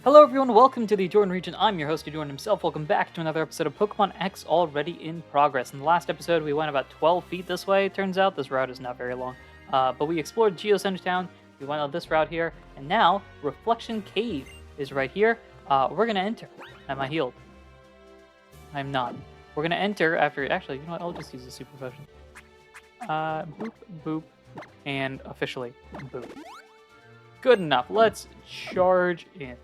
Hello everyone, welcome to the Ahdurin region. I'm your host, Ahdurin himself. Welcome back to another episode of Pokemon X already in progress. In the last episode, we went about 12 feet this way. Turns out this route is not very long. But we explored Geocenter Town, we went on this route here, and now Reflection Cave is right here. We're going to enter. Am I healed? I'm not. We're going to enter after... Actually, you know what? I'll just use a Super Potion. Boop, boop, and officially, boop. Good enough. Let's charge in.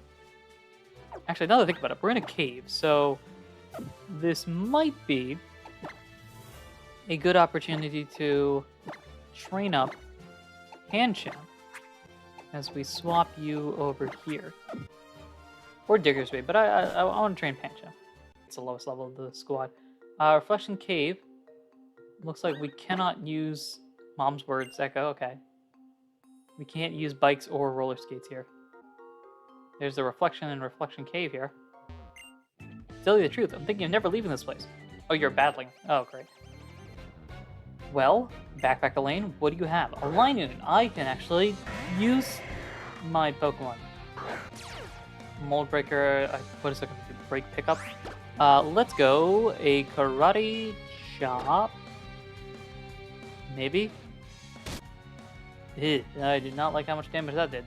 Actually, now that I think about it, we're in a cave, so this might be a good opportunity to train up Pancham as we swap you over here. Or Diggersby, but I want to train Pancham. It's the lowest level of the squad. Reflection Cave. Looks like we cannot use Mom's Words Echo. Okay. We can't use bikes or roller skates here. There's the Reflection and Reflection Cave here. To tell you the truth, I'm thinking of never leaving this place. Oh, you're battling. Oh, great. Well, Backpack Lane, what do you have? A Linoon. I can actually use my Pokemon. Mold Breaker. What is it going to do? Break Pickup? Let's go. A Karate Chop. Maybe? I did not like how much damage that did.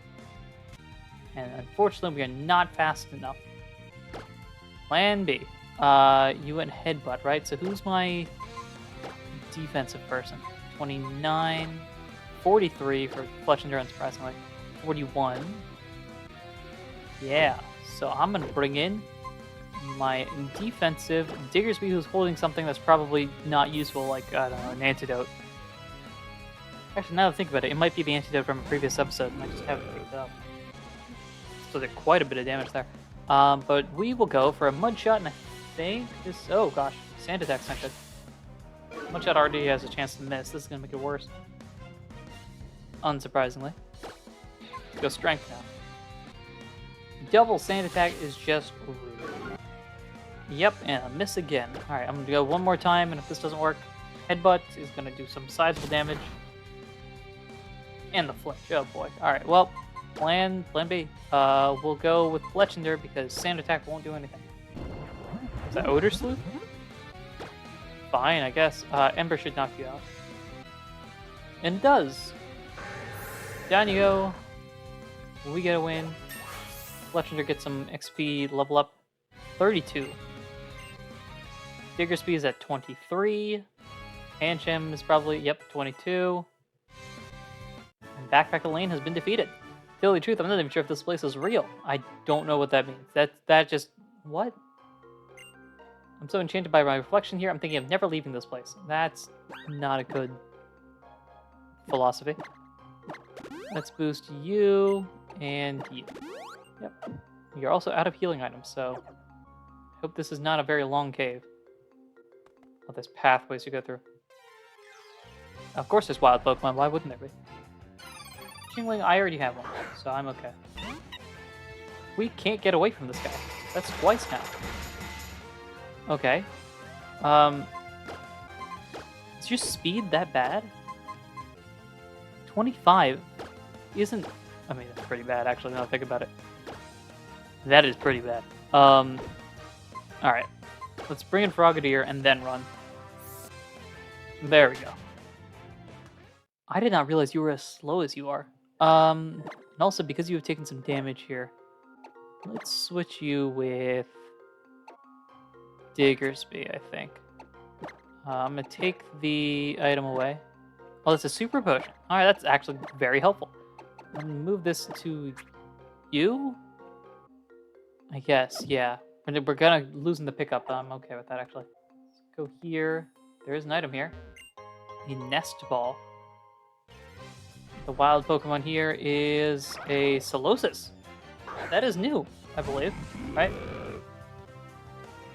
And unfortunately, we are not fast enough. Plan B. You went Headbutt, right? So who's my defensive person? 29, 43 for Flesh Endurance, surprisingly. 41. Yeah. So I'm going to bring in my defensive Diggersby, who's holding something that's probably not useful, like, I don't know, an antidote. Actually, now that I think about it, it might be the antidote from a previous episode, and I just haven't picked it up. So there's quite a bit of damage there. But we will go for a Mud Shot, and I think this... Oh, gosh. Sand Attack's not good. Mud Shot already has a chance to miss. This is going to make it worse. Unsurprisingly. Let's go Strength now. Double Sand Attack is just rude. Yep, and a miss again. Alright, I'm going to go one more time, and if this doesn't work, Headbutt is going to do some sizable damage. And the Flinch. Oh, boy. Alright, well... Plan B. We'll go with Fletchender because Sand Attack won't do anything. Is that Odor Sleuth? Fine, I guess. Ember should knock you out. And it does. Down you go. We get a win. Fletchender gets some XP level up. 32. Diggersby is at 23. Pancham is probably, yep, 22. And Backpack Lane has been defeated. To tell you the truth, I'm not even sure if this place is real. I don't know what that means. That just... What? I'm so enchanted by my reflection here, I'm thinking of never leaving this place. That's not a good philosophy. Let's boost you and you. Yep. You're also out of healing items, so... I hope this is not a very long cave. Oh, there's pathways to go through. Of course there's wild Pokemon, why wouldn't there be? Chingling, I already have one, so I'm okay. We can't get away from this guy. That's twice now. Okay. Is your speed that bad? 25 isn't... I mean, that's pretty bad, actually, now that I think about it. That is pretty bad. Alright. Let's bring in Frogadier and then run. There we go. I did not realize you were as slow as you are. And also, because you have taken some damage here, let's switch you with Diggersby, I think. I'm going to take the item away. Oh, it's a Super Potion. Alright, that's actually very helpful. I'm going to move this to you? I guess, yeah. We're going to losing the pickup, but I'm okay with that, actually. Let's go here. There is an item here. A Nest Ball. The wild Pokemon here is a Solosis. That is new, I believe, right?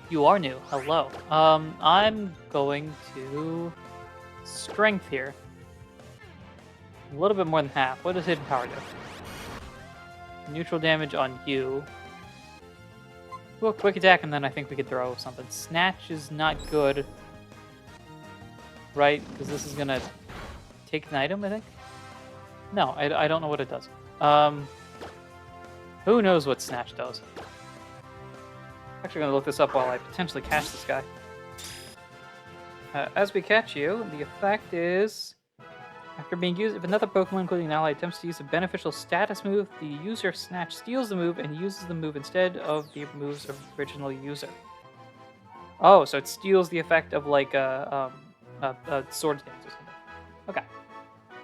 You are new. Hello. I'm going to Strength here. A little bit more than half. What does Hidden Power do? Neutral damage on you. Well, Quick Attack, and then I think we could throw something. Snatch is not good, right? Because this is going to take an item, I think? No, I don't know what it does. Who knows what Snatch does? Actually gonna look this up while I potentially catch this guy. As we catch you, the effect is... After being used, if another Pokemon, including an ally, attempts to use a beneficial status move, the user Snatch steals the move and uses the move instead of the move's original user. Oh, so it steals the effect of like a Sword Dance or something. Okay.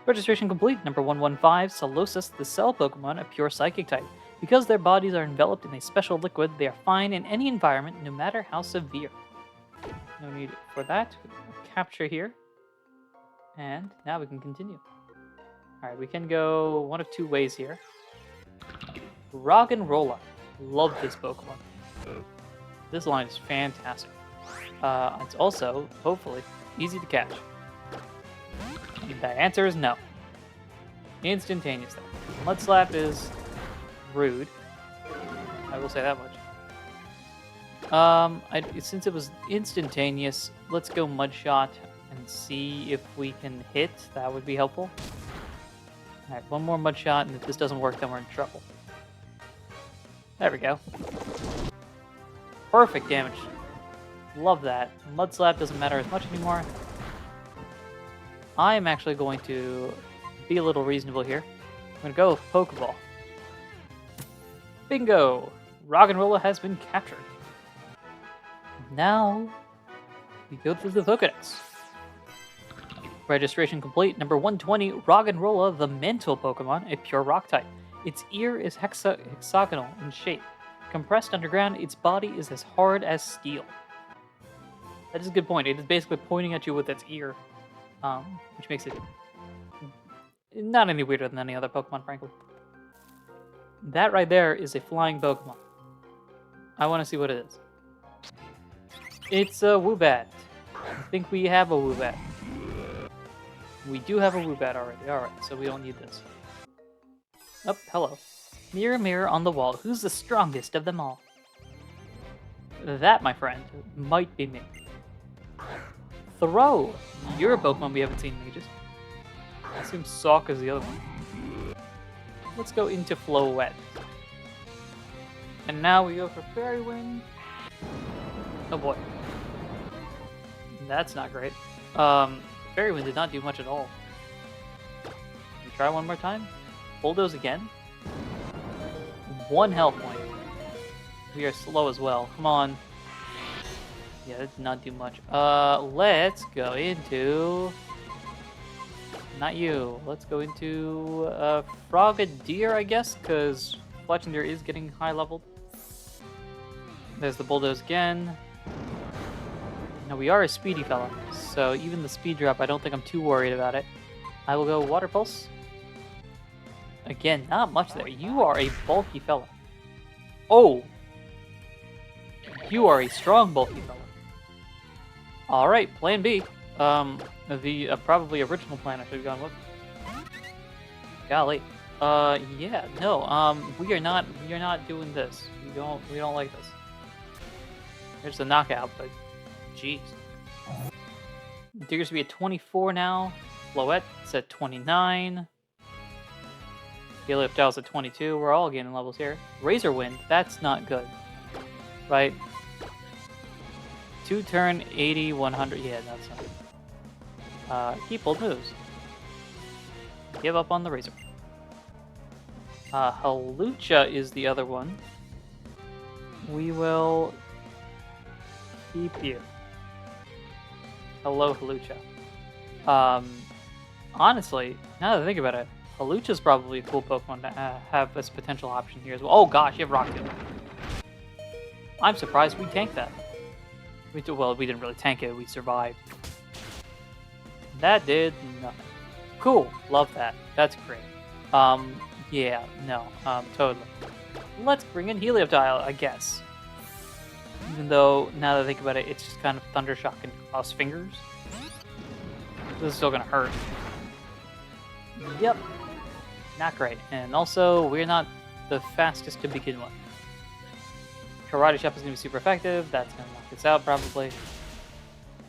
Registration complete. Number 115, Solosis, the Cell Pokemon, a pure Psychic type. Because their bodies are enveloped in a special liquid, they are fine in any environment, no matter how severe. No need for that. Capture here. And now we can continue. Alright, we can go one of two ways here. Roggenrola. Love this Pokemon. This line is fantastic. It's also, hopefully, easy to catch. The answer is no. Instantaneous though. Mud Slap is rude. I will say that much. Since it was instantaneous, let's go Mud Shot and see if we can hit. That would be helpful. Alright, one more Mud Shot, and if this doesn't work, then we're in trouble. There we go. Perfect damage. Love that. Mud Slap doesn't matter as much anymore. I am actually going to be a little reasonable here. I'm going to go with Pokeball. Bingo! Roggenrola has been captured. Now, we go through the Pokédex. Registration complete. Number 120, Roggenrola, the Mental Pokemon, a pure Rock type. Its ear is hexagonal in shape. Compressed underground, its body is as hard as steel. That is a good point. It is basically pointing at you with its ear, which makes it not any weirder than any other Pokemon, frankly. That right there is a flying Pokemon. I want to see what it is. It's a Woobat. I think we have a Woobat. We do have a Woobat already. Alright, so we don't need this. Oh, hello. Mirror, mirror on the wall, who's the strongest of them all? That, my friend, might be me. Throw! You're a Pokemon we haven't seen in ages. I assume Sawk is the other one. Let's go into Floette. And now we go for Fairy Wind. Oh boy. That's not great. Fairy Wind did not do much at all. Can we try one more time? Bulldoze again? 1 health point. We are slow as well. Come on. Yeah, that did not do much. Let's go into... Not you. Let's go into Frogadier, I guess, because Fletchinder is getting high leveled. There's the Bulldoze again. Now we are a speedy fella, so even the speed drop, I don't think I'm too worried about it. I will go Water Pulse. Again, not much there. You are a bulky fella. Oh! You are a strong bulky fella. Alright, plan B. The probably original plan I should have gone with. Golly. Yeah, no, we are not doing this. We don't like this. There's a knockout, but jeez. Digger's to be at 24 now. Floette's at 29. Helioptile's at 22. We're all gaining levels here. Razor Wind, that's not good. Right? 2 turn, 80, 100. Yeah, that's not good. Keep old moves. Give up on the Razor. Halucha is the other one. We will keep you. Hello, Halucha. Honestly, now that I think about it, Halucha's probably a cool Pokemon to have as a potential option here as well. Oh gosh, you have Rock Tail. I'm surprised we tanked that. Well, we didn't really tank it, we survived. That did nothing. Cool, love that. That's great. Yeah, no, totally. Let's bring in Helioptile, I guess. Even though, now that I think about it, it's just kind of Thunder Shock and Cross Fingers. This is still gonna hurt. Yep. Not great. And also, we're not the fastest to begin with. Karate Chop is gonna be super effective. That's gonna knock this out, probably.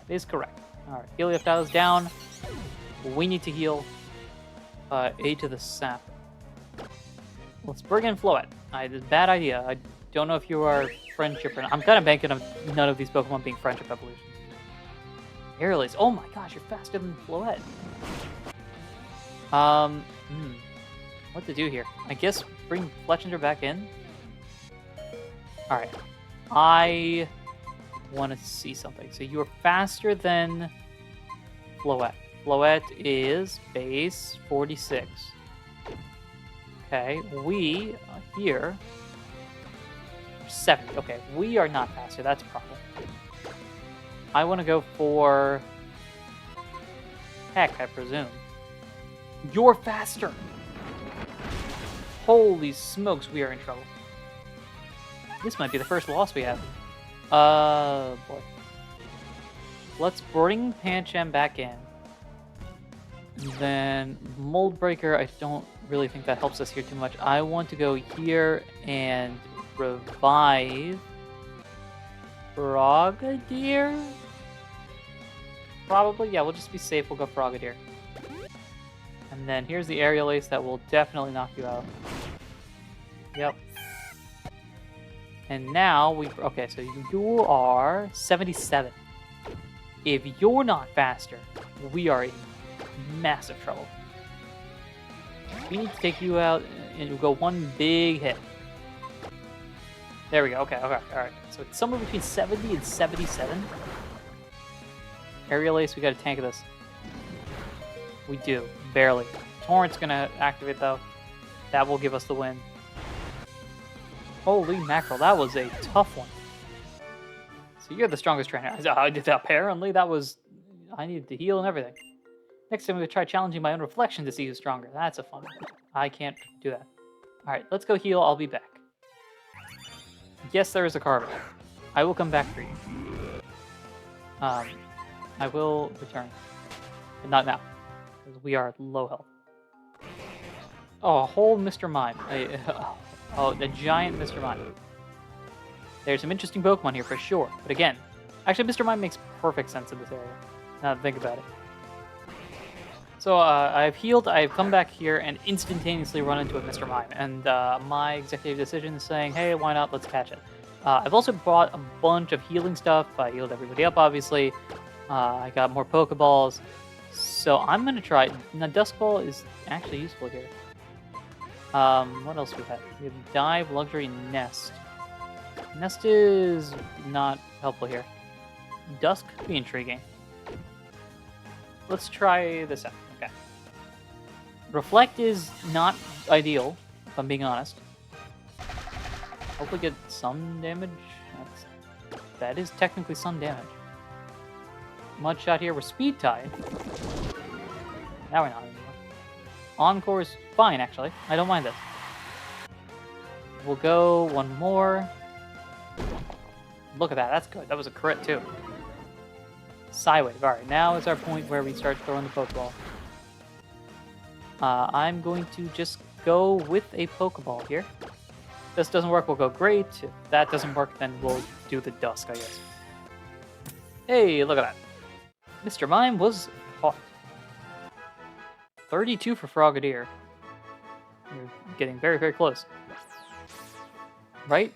That is correct. Alright, Helioptile is down. We need to heal. A to the Sap. Let's bring in Floette. Bad idea. I don't know if you are friendship or not. I'm kind of banking on none of these Pokemon being friendship evolutions. Aerialise. Oh my gosh, you're faster than Floette. What to do here? I guess bring Fletchinder back in. Alright. I want to see something. So you are faster than Floette. Floette is base 46. Okay, we here 70. Okay, we are not faster. That's a problem. I want to go for heck, I presume. You're faster. Holy smokes, we are in trouble. This might be the first loss we have. Boy. Let's bring Pancham back in. Then Mold Breaker, I don't really think that helps us here too much. I want to go here and revive Frogadier? Probably, yeah, we'll just be safe. We'll go Frogadier. And then here's the Aerial Ace that will definitely knock you out. Yep. And now we... Okay, so you are 77. If you're not faster, we are in massive trouble. We need to take you out and go one big hit. There we go. Okay, alright. So it's somewhere between 70 and 77. Aerial Ace, we got a tank of this. We do. Barely. Torrent's gonna activate, though. That will give us the win. Holy mackerel, that was a tough one. So you're the strongest trainer. Apparently, that was... I needed to heal and everything. Next time, I'm going to try challenging my own reflection to see who's stronger. That's a fun one. I can't do that. Alright, let's go heal. I'll be back. Yes, there is a Carver. I will come back for you. I will return. But not now. Because we are low health. Oh, a whole Mr. Mime. A giant Mr. Mime. There's some interesting Pokemon here for sure. But again, actually Mr. Mime makes perfect sense in this area. Now that I think about it. So I've healed, I've come back here and instantaneously run into a Mr. Mime. And my executive decision is saying, hey, why not? Let's catch it. I've also bought a bunch of healing stuff. I healed everybody up, obviously. I got more Pokeballs. So I'm going to try... Now, Dusk Ball is actually useful here. What else do we have? We have Dive, Luxury, Nest. Nest is not helpful here. Dusk could be intriguing. Let's try this out. Okay. Reflect is not ideal, if I'm being honest. Hopefully get some damage. That is technically some damage. Mud Shot here. We're Speed Tied. Now we're not anymore. Encore is fine, actually. I don't mind this. We'll go one more. Look at that. That's good. That was a crit, too. Psywave. Alright, now is our point where we start throwing the Pokeball. I'm going to just go with a Pokeball here. If this doesn't work, we'll go Great. If that doesn't work, then we'll do the Dusk, I guess. Hey, look at that. Mr. Mime was caught. 32 for Frogadier. You're getting very, very close. Right?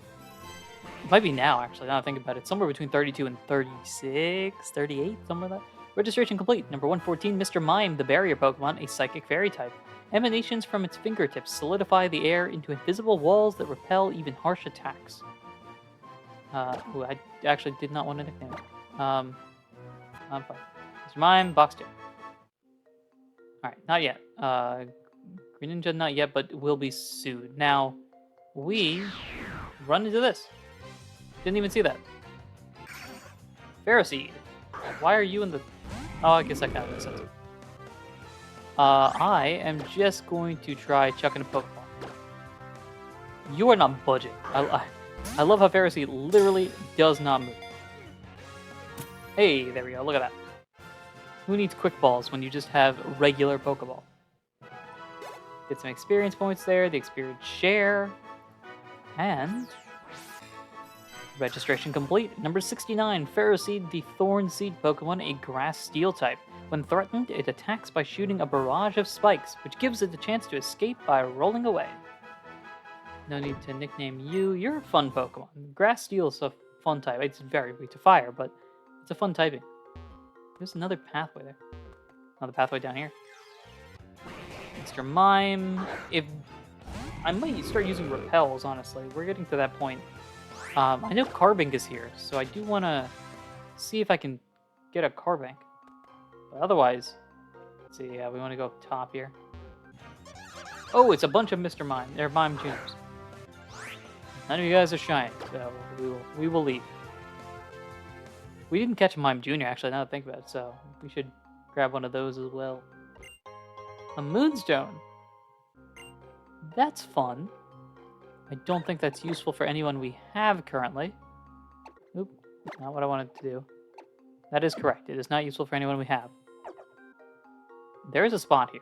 It might be now, actually, now that I think about it. Somewhere between 32 and 36, 38, somewhere like that. Registration complete. Number 114, Mr. Mime, the barrier Pokemon, a psychic fairy type. Emanations from its fingertips solidify the air into invisible walls that repel even harsh attacks. Ooh, I actually did not want a nickname. I'm fine. Mr. Mime, box 2. Alright, not yet. Green Ninja, not yet, but will be soon. Now, we run into this. Didn't even see that. Ferroseed. Why are you in the... Oh, I guess that kind of makes sense. I am just going to try chucking a Pokeball. You are not budging. I love how Ferroseed literally does not move. Hey, there we go. Look at that. Who needs quick balls when you just have regular Pokeball? Get some experience points there, the experience share, and registration complete. Number 69, Ferroseed, the Thorn Seed Pokemon, a Grass Steel type. When threatened, it attacks by shooting a barrage of spikes, which gives it the chance to escape by rolling away. No need to nickname you. You're a fun Pokemon. Grass Steel is a fun type. It's very weak to fire, but it's a fun typing. There's another pathway there. Another pathway down here. Mr. Mime. If I might start using repels, honestly. We're getting to that point. I know Carbink is here, so I do want to see if I can get a Carbink. But otherwise, let's see. Yeah, we want to go up top here. Oh, it's a bunch of Mr. Mime. They're Mime Juniors. None of you guys are shiny, so we will leave. We didn't catch a Mime Junior, actually, now that I think about it, so we should grab one of those as well. A Moonstone. That's fun. I don't think that's useful for anyone we have currently. Oop, not what I wanted to do. That is correct. It is not useful for anyone we have. There is a spot here.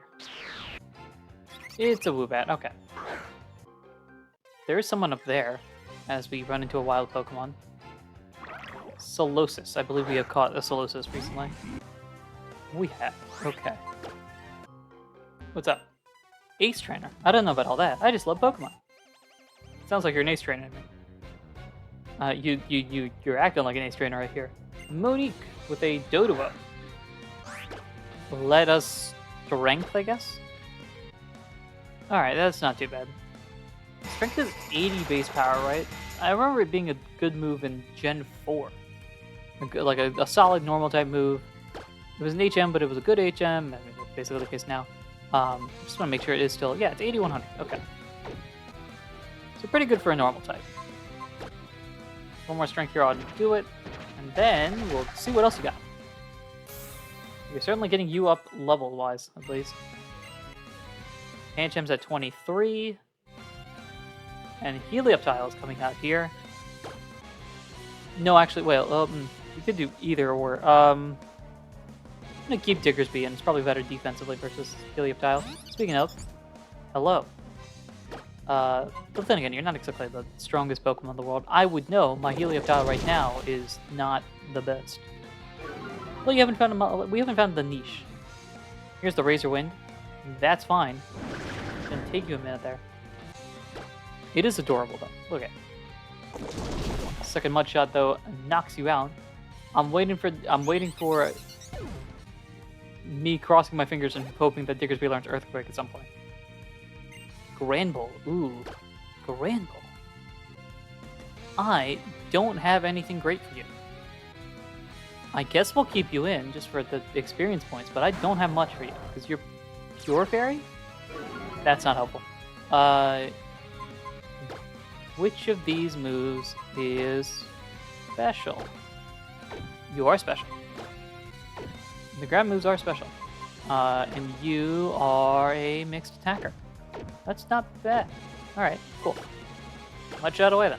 It's a Woobat, okay. There is someone up there as we run into a wild Pokemon. Solosis. I believe we have caught a Solosis recently. We have. Okay. What's up? Ace Trainer. I don't know about all that. I just love Pokemon. Sounds like you're an Ace Trainer to me. You're acting like an Ace Trainer right here. Monique with a Doduo. Let us strength, I guess? Alright, that's not too bad. Strength is 80 base power, right? I remember it being a good move in Gen 4. Like a solid normal type move. It was an HM, but it was a good HM. I mean, that's basically the case now. Just want to make sure it is still... Yeah, it's 8100. Okay. So pretty good for a normal type. One more strength here ought to do it. And then we'll see what else you got. You're certainly getting you up level-wise, at least. Panchem's at 23. And Helioptile is coming out here. No, actually, well, you could do either or. I'm going to keep Diggersby, and it's probably better defensively versus Helioptile. Speaking of, hello. But then again, you're not exactly the strongest Pokemon in the world. I would know my Helioptile right now is not the best. Well, we haven't found the niche. Here's the Razor Wind. That's fine. It's gonna take you a minute there. It is adorable though. Look at it. Second Mud Shot though knocks you out. I'm waiting for me crossing my fingers and hoping that Diggersby learns Earthquake at some point. Granbull. Ooh. Granbull. I don't have anything great for you. I guess we'll keep you in just for the experience points, but I don't have much for you because you're Pure Fairy? That's not helpful. Which of these moves is special? You are special. The ground moves are special. And you are a mixed attacker. That's not bad. Alright, cool. Mud Shot away then.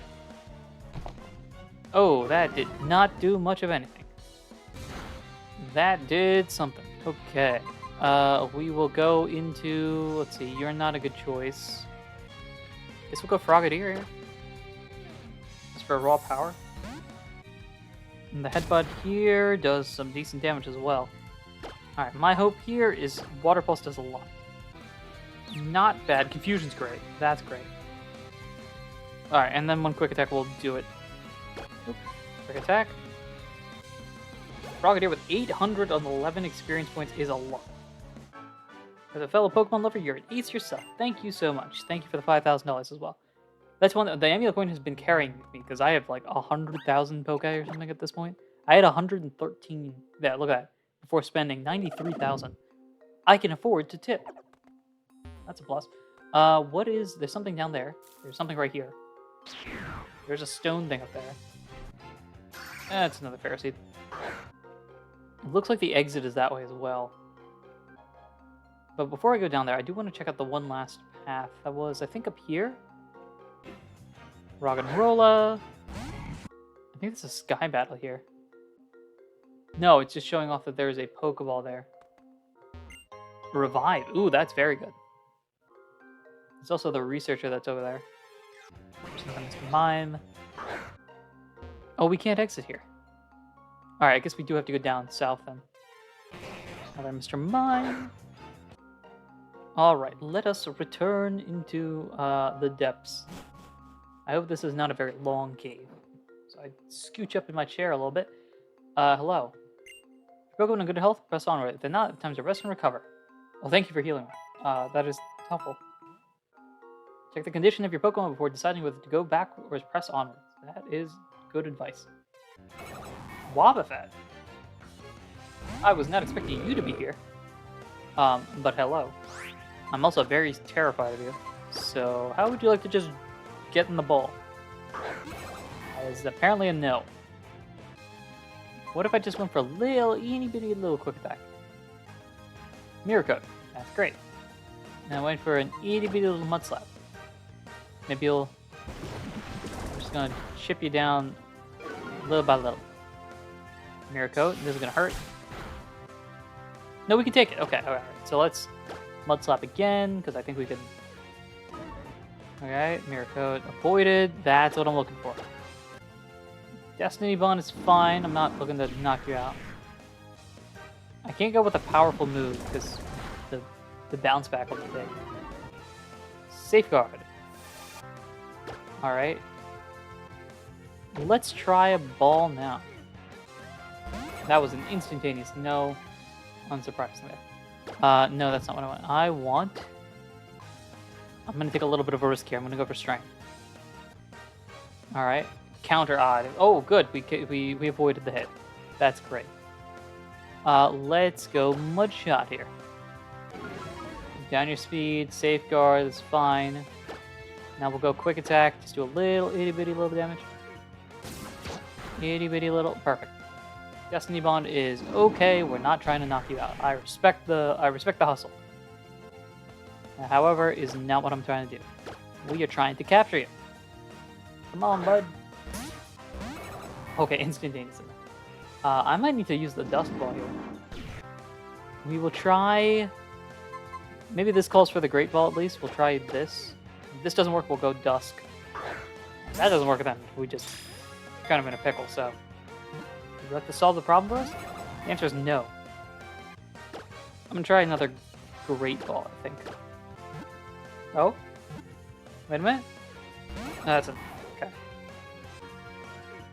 Oh, that did not do much of anything. That did something. Okay. We will go into... Let's see, you're not a good choice. Guess we'll go Frogadier here. Just for raw power. And the Headbutt here does some decent damage as well. Alright, my hope here is Water Pulse does a lot. Not bad. Confusion's great. That's great. Alright, and then one quick attack will do it. Oop. Quick attack. Frogadier with 811 experience points is a lot. As a fellow Pokemon lover, you're an ace yourself. Thank you so much. Thank you for the $5,000 as well. That's one that the Amulet Coin has been carrying me because I have like 100,000 Poke or something at this point. I had 113. Yeah, look at that. Before spending 93,000. I can afford to tip. That's a plus. There's something down there. There's something right here. There's a stone thing up there. That's another Ferroseed. It looks like the exit is that way as well. But before I go down there, I do want to check out the one last path. That was, I think, up here? Roggenrola. I think it's a Sky Battle here. No, it's just showing off that there's a Pokeball there. Revive. Ooh, that's very good. There's also the Researcher that's over there. Mr. Mime. Oh, we can't exit here. Alright, I guess we do have to go down south then. Another Mr. Mime. Alright, let us return into the depths. I hope this is not a very long cave. So I scooch up in my chair a little bit. Hello. If you're Pokemon in good health, press onward. If they're not, it's time to rest and recover. Well, thank you for healing me. That is helpful. Check the condition of your Pokemon before deciding whether to go back or press onwards. That is good advice. Wobbuffet. I was not expecting you to be here. But hello. I'm also very terrified of you. So, how would you like to just get in the ball? That is apparently a no. What if I just went for a little, itty bitty little quick attack? Mirror Coat. That's great. And I went for an itty bitty little mud slap. Maybe I'm just gonna chip you down little by little. Mirror Coat. This is gonna hurt. No, we can take it. Okay, alright. So let's Mud Slap again, because I think we can... Okay, Mirror Coat avoided. That's what I'm looking for. Destiny Bond is fine. I'm not looking to knock you out. I can't go with a powerful move, because the bounce back will be big. Safeguard. Alright. Let's try a ball now. That was an instantaneous no. Unsurprisingly. No, that's not what I want. I'm going to take a little bit of a risk here. I'm going to go for Strength. Alright. Counter odd. Oh, good. We avoided the hit. That's great. Let's go Mud Shot here. Down your speed. Safeguard is fine. Now we'll go Quick Attack. Just do a little itty bitty little damage. Itty bitty little. Perfect. Destiny Bond is okay. We're not trying to knock you out. I respect the hustle. However, is not what I'm trying to do. We are trying to capture you. Come on, bud. Okay, instantaneously. I might need to use the Dust Ball here. We will try... Maybe this calls for the Great Ball at least. We'll try this. If this doesn't work, we'll go Dusk. If that doesn't work, then we just kind of in a pickle, so... Would you like to solve the problem for us? The answer is no. I'm going to try another Great Ball, I think. Oh? Wait a minute. No, that's it. Okay.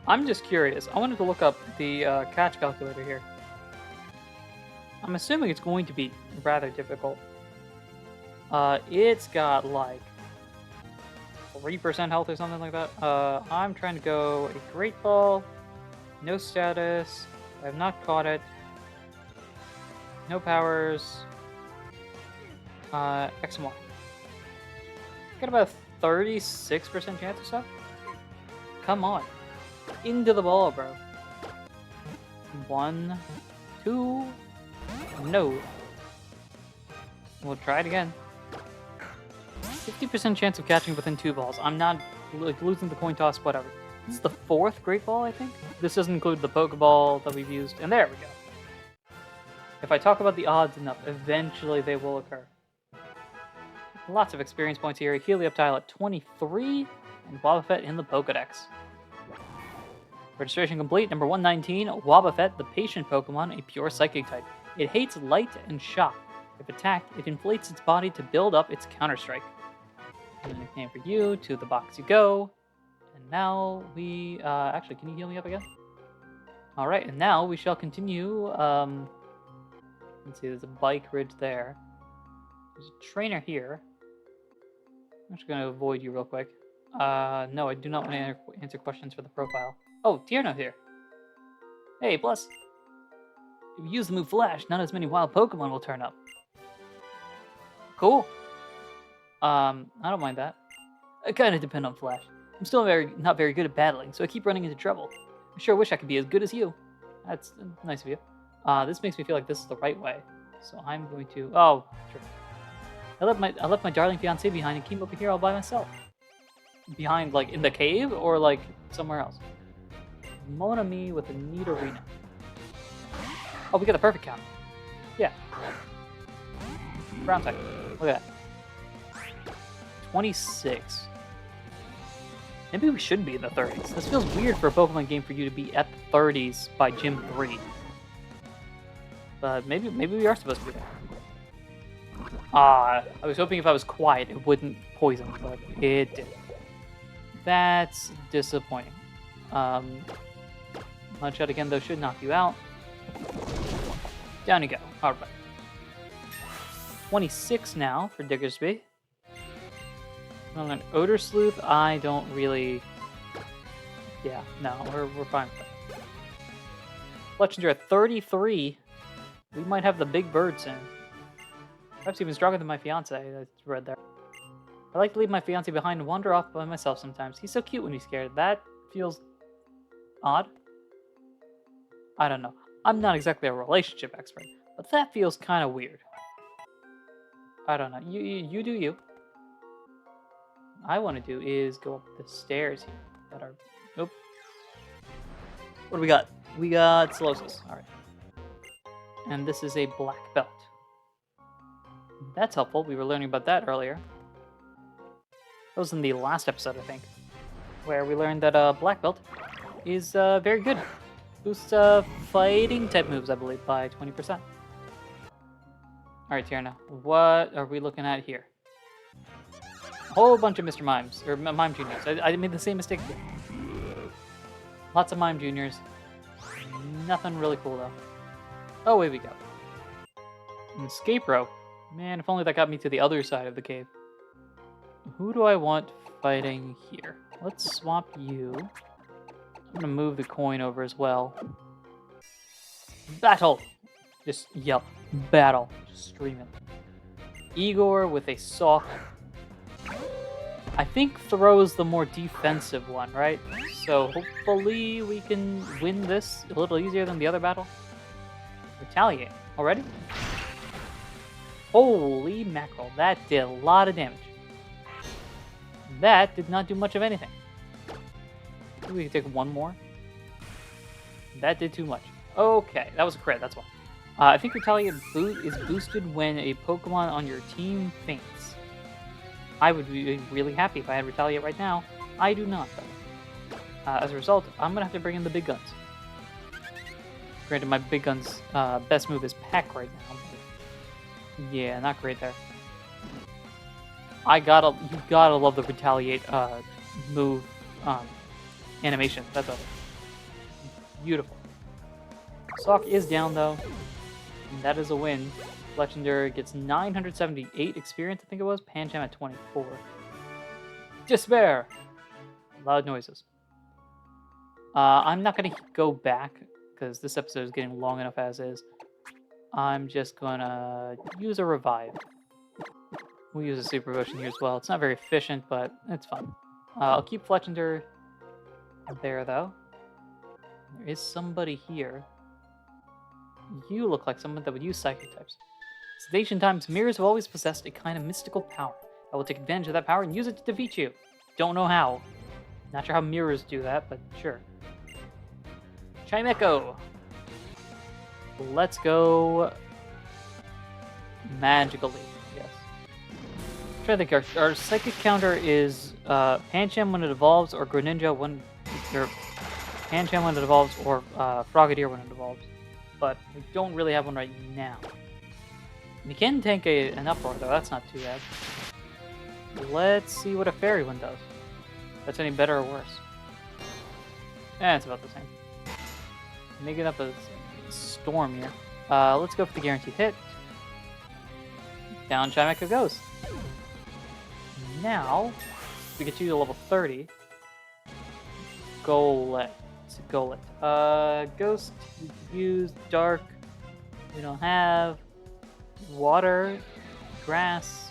I'm just curious. I wanted to look up the catch calculator here. I'm assuming it's going to be rather difficult. It's got like 3% health or something like that. I'm trying to go a Great Ball. No status. I have not caught it. No powers. X and Y. Got about a 36% chance or so. Come on. Into the ball, bro. 1, 2. No. We'll try it again. 50% chance of catching within 2 balls. I'm not like losing the coin toss, whatever. This is the 4th Great Ball, I think. This doesn't include the Pokeball that we've used. And there we go. If I talk about the odds enough, eventually they will occur. Lots of experience points here. Helioptile at 23, and Wobbuffet in the Pokedex. Registration complete. Number 119, Wobbuffet, the patient Pokemon, a pure Psychic type. It hates light and shock. If attacked, it inflates its body to build up its Counter-Strike. And a nickname for you. To the box you go. And now we... actually, can you heal me up again? Alright, and now we shall continue... let's see, there's a bike ridge there. There's a trainer here. I'm just going to avoid you real quick. No, I do not want to answer questions for the profile. Oh, Tierno here. Hey, plus, if you use the move Flash, not as many wild Pokemon will turn up. Cool. I don't mind that. I kind of depend on Flash. I'm still not very good at battling, so I keep running into trouble. I sure wish I could be as good as you. That's nice of you. This makes me feel like this is the right way. So I'm going to... Oh, sure. I left my darling fiancé behind and came over here all by myself. Behind, like, in the cave or, like, somewhere else? Mon ami with a neat arena. Oh, we got the perfect count. Yeah. Brown type. Look at that. 26. Maybe we should be in the 30s. This feels weird for a Pokemon game for you to be at the 30s by Gym 3. But maybe we are supposed to be there. I was hoping if I was quiet it wouldn't poison, but it did. That's disappointing. Mudshot again, though, should knock you out. Down you go. Alright. 26 now for Diggersby. On an Odor Sleuth, I don't really... Yeah, no, we're fine with that. Fletchinger at 33. We might have the big bird soon. Perhaps even stronger than my fiance, I read there. I like to leave my fiance behind and wander off by myself sometimes. He's so cute when he's scared. That feels odd. I don't know. I'm not exactly a relationship expert, but that feels kind of weird. I don't know. You do you. What I want to do is go up the stairs here that are... Nope. What do we got? We got Solosis. Alright. And this is a black belt. That's helpful. We were learning about that earlier. That was in the last episode, I think, where we learned that black belt is very good. Boosts fighting type moves, I believe, by 20%. Alright, Tierna, what are we looking at here? A whole bunch of Mr. Mimes, or Mime Juniors. I made the same mistake. Lots of Mime Juniors. Nothing really cool, though. Oh, away we go. An escape rope. Man, if only that got me to the other side of the cave. Who do I want fighting here? Let's swap you. I'm gonna move the coin over as well. Battle! Just yell. Battle. Just scream it. Igor with a sock. I think throws the more defensive one, right? So hopefully we can win this a little easier than the other battle. Retaliate. Already? Holy mackerel. That did a lot of damage. That did not do much of anything. Maybe we can take one more. That did too much. Okay, that was a crit, that's why. I think Retaliate is boosted when a Pokemon on your team faints. I would be really happy if I had Retaliate right now. I do not, though. As a result, I'm going to have to bring in the big guns. Granted, my big gun's best move is Peck right now. Yeah, not great there. You gotta love the Retaliate move animation. That's all. Beautiful. Sock is down though. And that is a win. Fletchinder gets 978 experience, I think it was. Pancham at 24. Despair! Loud noises. I'm not gonna go back because this episode is getting long enough as is. I'm just gonna use a revive. We'll use a super potion here as well. It's not very efficient, but it's fun. I'll keep Fletchinder there, though. There is somebody here. You look like someone that would use psychic types. Since ancient times, mirrors have always possessed a kind of mystical power. I will take advantage of that power and use it to defeat you. Don't know how. Not sure how mirrors do that, but sure. Chimecho! Let's go... Magical Leap, yes. I'm trying to think, our psychic counter is Pancham when it evolves, or Greninja when... Or Pancham when it evolves, or Frogadier when it evolves. But we don't really have one right now. We can tank an Uproar, though. That's not too bad. Let's see what a Fairy one does. If that's any better or worse. It's about the same. Making up a storm here. Let's go for the guaranteed hit. Down Chimecho goes. Now, we get you to level 30. Golett. Ghost, we could use Dark. We don't have Water, Grass,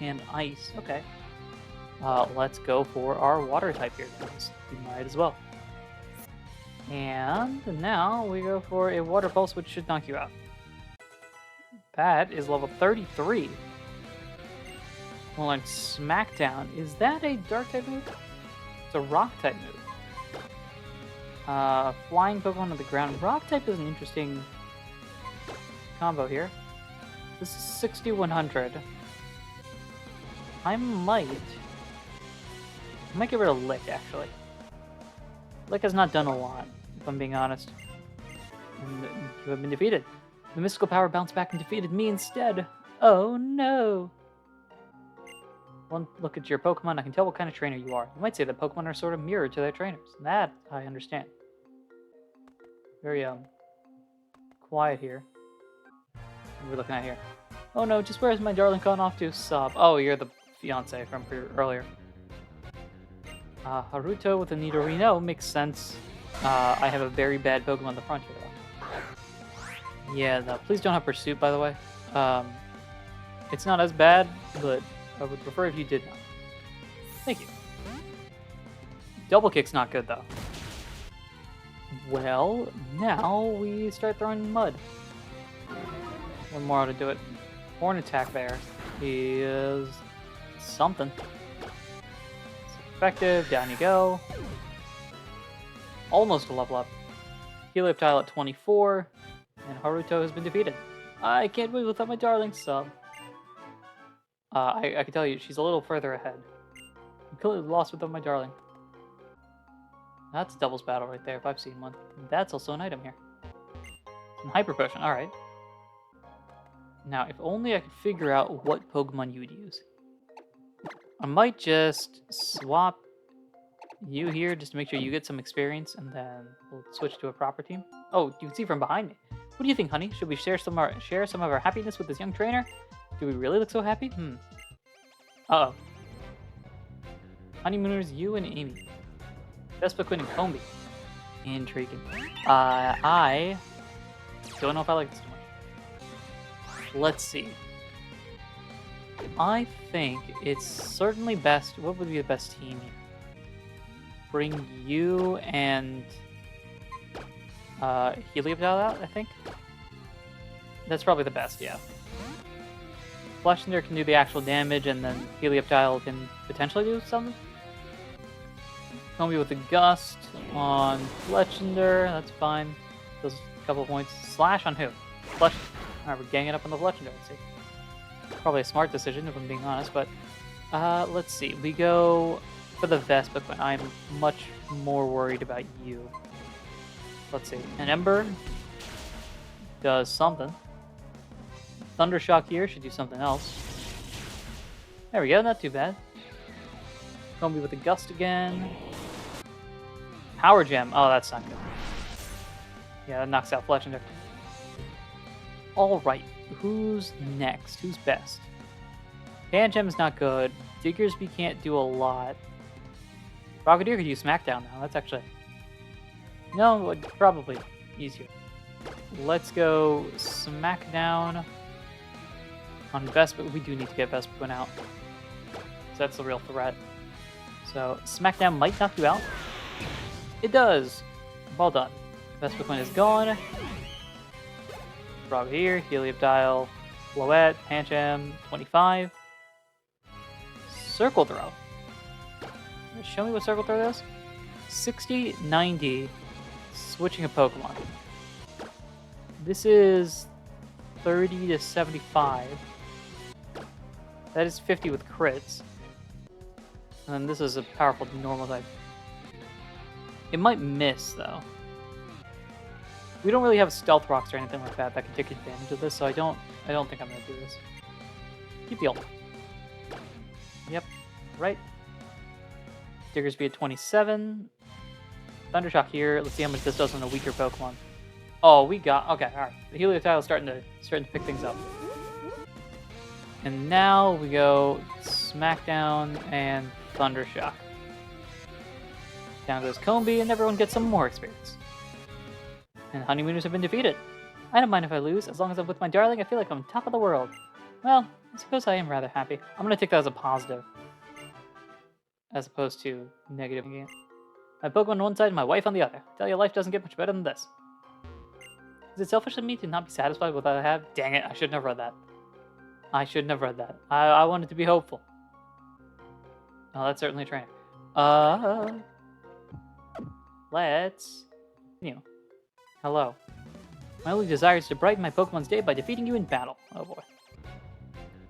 and Ice. Okay. Let's go for our Water type here, because we might as well. And now we go for a Water Pulse, which should knock you out. That is level 33. We'll learn Smackdown. Is that a Dark type move? It's a Rock type move. Flying Pokemon on the ground. Rock type is an interesting combo here. This is 6100. I might get rid of Lick, actually. Lick has not done a lot, if I'm being honest. And you have been defeated. The mystical power bounced back and defeated me instead. Oh no! One look at your Pokemon, I can tell what kind of trainer you are. You might say that Pokemon are sort of mirrored to their trainers. That I understand. Very quiet here. What are we looking at here? Oh no, just where is my darling gone off to? Sob. Oh, you're the fiance from earlier. Haruto with a Nidorino makes sense. I have a very bad Pokemon on the front here, though. Yeah, no, please don't have Pursuit, by the way. It's not as bad, but I would prefer if you did not. Thank you. Double Kick's not good, though. Well, now we start throwing mud. One more to do it. Horn attack there is something. It's effective. Down you go. Almost a level up. Helioptile at 24, and Haruto has been defeated. I can't wait without my darling sub. I can tell you, she's a little further ahead. I'm completely lost without my darling. That's a doubles battle right there, if I've seen one. That's also an item here. Some Hyper Potion, alright. Now, if only I could figure out what Pokemon you would use. I might just swap you here just to make sure you get some experience, and then we'll switch to a proper team. Oh, you can see from behind me. What do you think, honey? Should we share some of our happiness with this young trainer? Do we really look so happy? Uh-oh. Honeymooners, you and Amy. Vespiquen and Combi. Intriguing. I don't know if I like this too much. Let's see. I think it's certainly best. What would be the best team here? Bring you and Helioptile out, I think. That's probably the best, yeah. Fletchinder can do the actual damage, and then Helioptile can potentially do something. Combi with a Gust on Fletchinder, that's fine. Does a couple of points. Slash on who? Fletchinder. Alright, we're ganging up on the Fletchinder, let's see. Probably a smart decision, if I'm being honest, but let's see. We go for the Vespiquen. I'm much more worried about you. Let's see. An Ember does something. Thundershock here should do something else. There we go, not too bad. Combi with a Gust again. Power Gem. Oh, that's not good. Yeah, that knocks out Fletchinder. Alright, who's next? Who's best? Pangem's not good. Diggersby can't do a lot. Rocketeer could use Smackdown now. That's actually... No, probably easier. Let's go Smackdown on Vespiquen. We do need to get Vespiquen out. So that's the real threat. So Smackdown might knock you out. It does. Well done. Vespiquen is gone. Rocketeer, Helioptile, Floette, Pancham, 25. Circle Throw. Show me what Circle Throw does. 60, 90, switching a Pokemon. This is 30 to 75. That is 50 with crits. And then this is a powerful normal type. It might miss, though. We don't really have Stealth Rocks or anything like that that can take advantage of this, so I don't think I'm going to do this. Keep the ult. Yep, right. Diggersby at 27. Thundershock here. Let's see how much this does on a weaker Pokemon. Oh, we got... Okay, alright. The Helioptile is starting to pick things up. And now we go Smackdown and Thundershock. Down goes Combi, and everyone gets some more experience. And Honeymooners have been defeated. I don't mind if I lose. As long as I'm with my darling, I feel like I'm top of the world. Well, I suppose I am rather happy. I'm going to take that as a positive. As opposed to negative again. My Pokemon on one side and my wife on the other. I tell you, life doesn't get much better than this. Is it selfish of me to not be satisfied with what I have? Dang it, I shouldn't have read that. I shouldn't have read that. I wanted to be hopeful. Oh, that's certainly a trainer. Let's... Hello. My only desire is to brighten my Pokemon's day by defeating you in battle. Oh boy.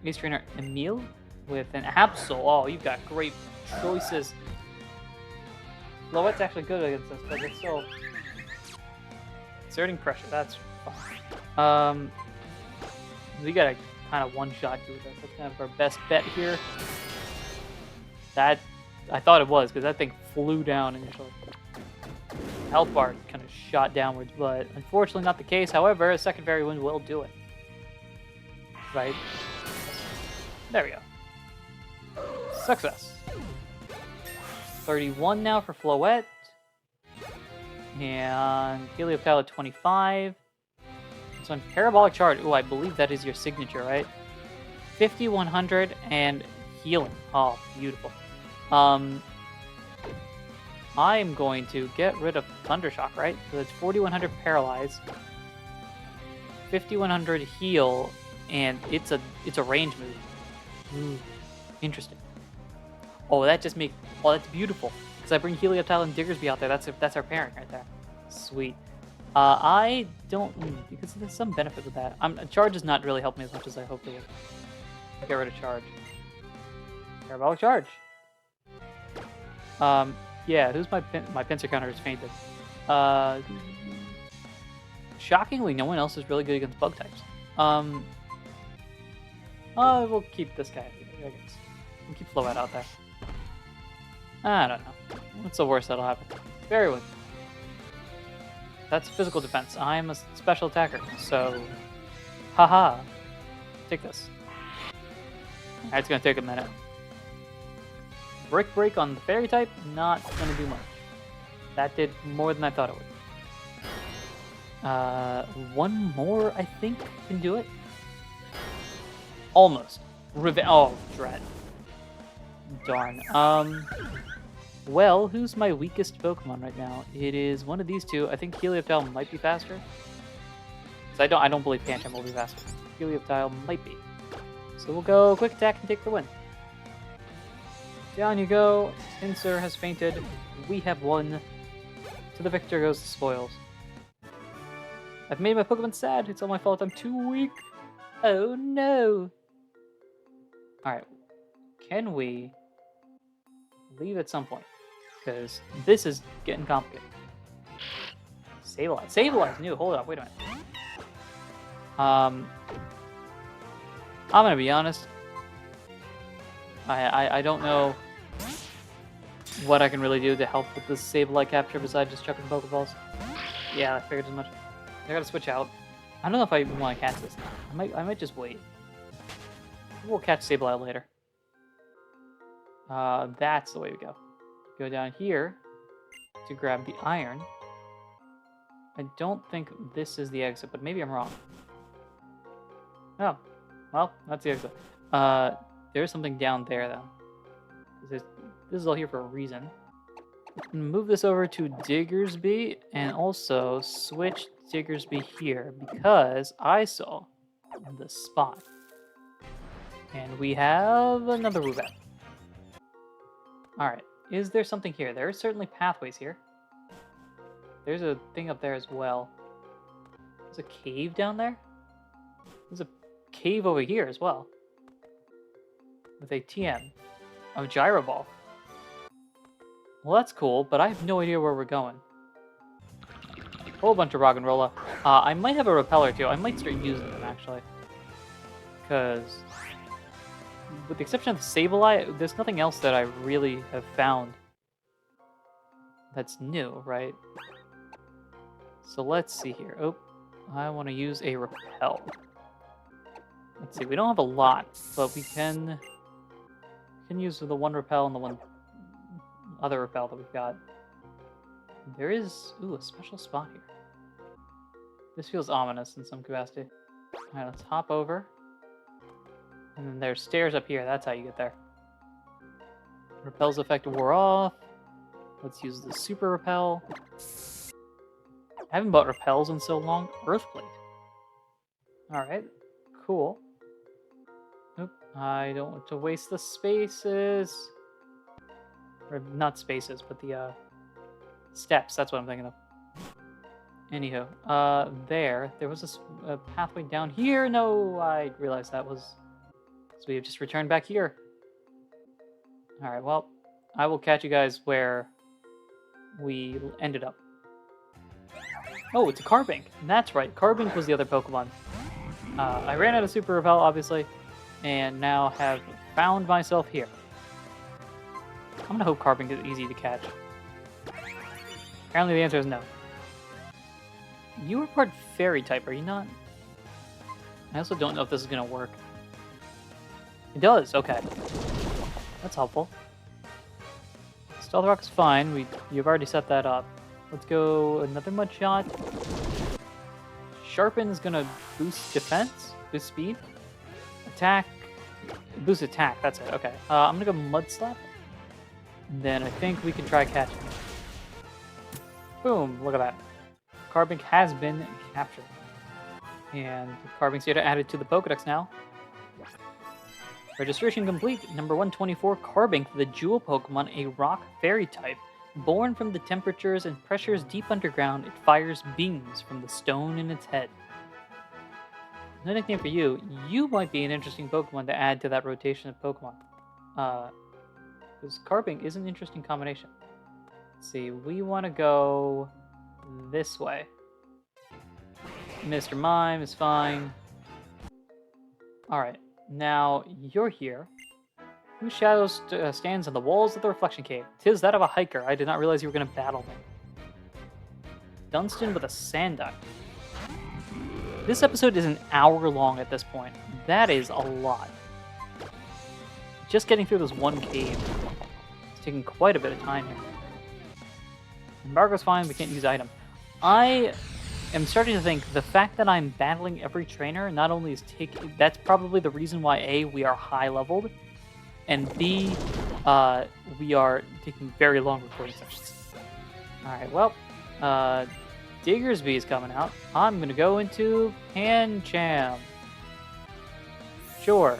Ace Trainer Emile with an Absol. Oh, you've got great choices. Floette's actually good against this, but it's still exerting pressure. That's fine. We gotta kind of one-shot you with this. That's kind of our best bet here. That, I thought it was, because that thing flew down initially. Health bar kind of shot downwards, but unfortunately not the case. However, a second fairy wind will do it. Right? There we go. Success. 31 now for Floette. And Helioptile at 25. So on Parabolic Charge, I believe that is your signature, right? 50, 100, and healing. Oh, beautiful. I'm going to get rid of Thundershock, right? So it's 4100 paralyze, 5100 heal, and it's a range move. Ooh, interesting. Oh, that just makes that's beautiful. Because I bring Helioptile and Diggersby out there. That's our pairing right there. Sweet. I don't because there's some benefit with that. Charge does not really help me as much as I hoped it would. Get rid of Charge. Parabolic Charge. Yeah, who's my pincer counter is fainted. Shockingly, no one else is really good against bug types. We'll keep this guy, I guess. We'll keep Floette out there. I don't know. What's the worst that'll happen? Fairy Wind. That's physical defense. I'm a special attacker, so... Haha. Take this. Alright, it's gonna take a minute. Brick Break on the fairy type, not gonna do much. That did more than I thought it would. One more, I think, can do it. Almost. Oh, dread. Darn. Well, who's my weakest Pokemon right now? It is one of these two. I think Helioptile might be faster. Because I don't believe Pancham will be faster. Helioptile might be. So we'll go Quick Attack and take the win. Down you go. Pinsir has fainted. We have won. To the victor goes the spoils. I've made my Pokemon sad. It's all my fault. I'm too weak. Oh no. Alright. Can we leave at some point? Because this is getting complicated. Sableye. Sableye new. Hold up. Wait a minute. I'm going to be honest. I don't know what I can really do to help with this Sableye capture besides just chucking Pokeballs. Yeah, I figured as much. I gotta switch out. I don't know if I even want to catch this now. I might just wait. We'll catch Sableye later. That's the way to go. Go down here to grab the iron. I don't think this is the exit, but maybe I'm wrong. Oh, well, that's the exit. There's something down there, though. This is all here for a reason. Move this over to Diggersby, and also switch Diggersby here, because I saw the spot. And we have another Woobat. Alright, is there something here? There are certainly pathways here. There's a thing up there as well. There's a cave down there? There's a cave over here as well. With a TM. A Gyro Ball. Well, that's cool, but I have no idea where we're going. Whole bunch of Roggenrola. I might have a Repeller too. I might start using them, actually. Because, with the exception of the Sableye, there's nothing else that I really have found that's new, right? So let's see here. Oh, I want to use a Repel. Let's see, we don't have a lot, but we can use the one Repel and the one other Repel that we've got. There is, a special spot here. This feels ominous in some capacity. Alright, let's hop over. And then there's stairs up here, that's how you get there. Repel's effect wore off. Let's use the Super Repel. I haven't bought Repels in so long. Earthplate. Alright, cool. Nope, I don't want to waste the spaces. Or not spaces, but the steps, that's what I'm thinking of. Anywho, there was a pathway down here. No, I realized that was... So we have just returned back here. Alright, well, I will catch you guys where we ended up. Oh, it's a Carbink. That's right, Carbink was the other Pokemon. I ran out of Super Repel, obviously, and now have found myself here. I'm gonna hope Carbink is easy to catch. Apparently the answer is no. You are part fairy type, are you not? I also don't know if this is gonna work. It does, okay. That's helpful. Stealth Rock is fine. You've already set that up. Let's go another Mud Shot. Sharpen is gonna boost defense, boost speed, attack, boost attack. That's it. Okay. I'm gonna go Mud Slap. And then I think we can try catching. Boom! Look at that. Carbink has been captured, and Carbink's here to add it to the Pokedex now. Registration complete. Number 124, Carbink, the jewel Pokemon, a rock fairy type. Born from the temperatures and pressures deep underground, it fires beams from the stone in its head. No nickname for you. You might be an interesting Pokemon to add to that rotation of Pokemon. Because Carbink is an interesting combination. Let's see, we want to go this way. Mr. Mime is fine. Alright. Now, you're here. Whose shadow stands on the walls of the Reflection Cave? 'Tis that of a hiker. I did not realize you were going to battle me. Dunstan with a Sandite. This episode is an hour long at this point. That is a lot. Just getting through this one cave. It's taking quite a bit of time here. Embargo's fine, we can't use item. I am starting to think the fact that I'm battling every trainer not only is that's probably the reason why A, we are high leveled, and B, we are taking very long recording sessions. Alright, well, Diggersby is coming out. I'm gonna go into Pancham. Sure.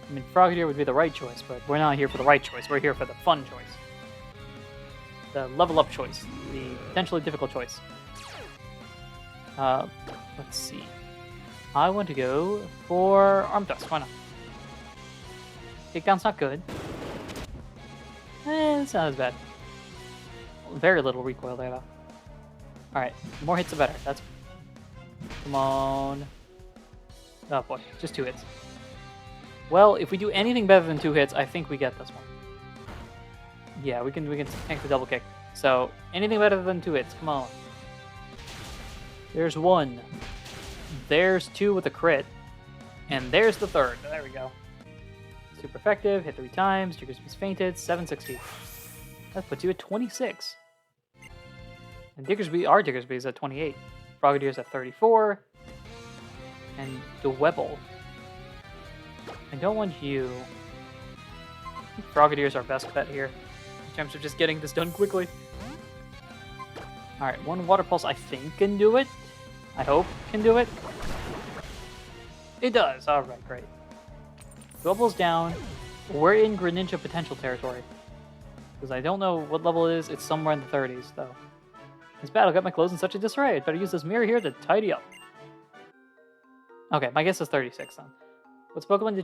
I mean, Frogadier would be the right choice, but we're not here for the right choice. We're here for the fun choice. The level up choice. The potentially difficult choice. Let's see. I want to go for Arm Thrust. Why not? Takedown's not good. It's not as bad. Very little recoil there, though. Alright, more hits the better. That's... Come on. Oh boy, just 2 hits. Well, if we do anything better than 2 hits, I think we get this one. Yeah, we can tank the double kick. So, anything better than 2 hits, come on. There's 1. There's 2 with a crit. And there's the 3rd. There we go. Super effective, hit 3 times, Diggersby's fainted, 760. That puts you at 26. And our Diggersby is at 28. Frogadier's at 34. And the Webble. I don't want you. I think Frogadier's our best bet here. In terms of just getting this done quickly. Alright, 1 Water Pulse I think can do it. I hope can do it. It does. Alright, great. Double's down. We're in Greninja potential territory. Because I don't know what level it is. It's somewhere in the 30s, though. This battle got my clothes in such a disarray. I'd better use this mirror here to tidy up. Okay, my guess is 36 then. What's Pokemon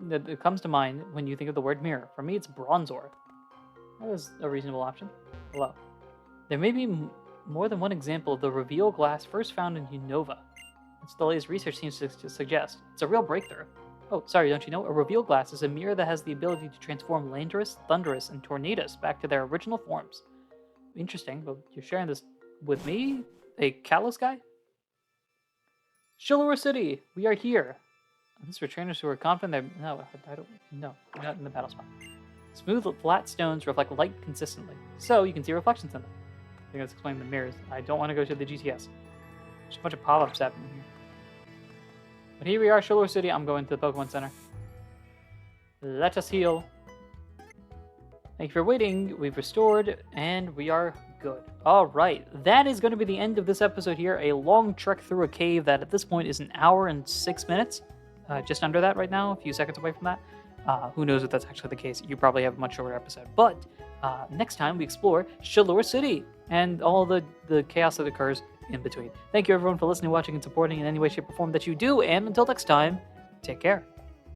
that comes to mind when you think of the word mirror? For me, it's Bronzor. That is a reasonable option. Hello. There may be more than one example of the reveal glass first found in Unova. That's the latest research seems to suggest. It's a real breakthrough. Oh, sorry, don't you know? A reveal glass is a mirror that has the ability to transform Landorus, Thundurus, and Tornadus back to their original forms. Interesting. Well, you're sharing this with me? A Kalos guy? Shillower City! We are here! This is for trainers who are confident that... No, I don't... No, we're not in the battle spot. Smooth, flat stones reflect light consistently, so you can see reflections in them. I think that's explaining the mirrors. I don't want to go to the GTS. There's a bunch of pop-ups happening here. But here we are, Shillower City. I'm going to the Pokemon Center. Let us heal. Thank you for waiting. We've restored, and we are good. Alright, that is going to be the end of this episode here. A long trek through a cave that at this point is 1 hour and 6 minutes. Just under that right now, a few seconds away from that. Who knows if that's actually the case. You probably have a much shorter episode. But next time we explore Shillower City and all the chaos that occurs in between. Thank you everyone for listening, watching, and supporting in any way, shape, or form that you do. And until next time, take care.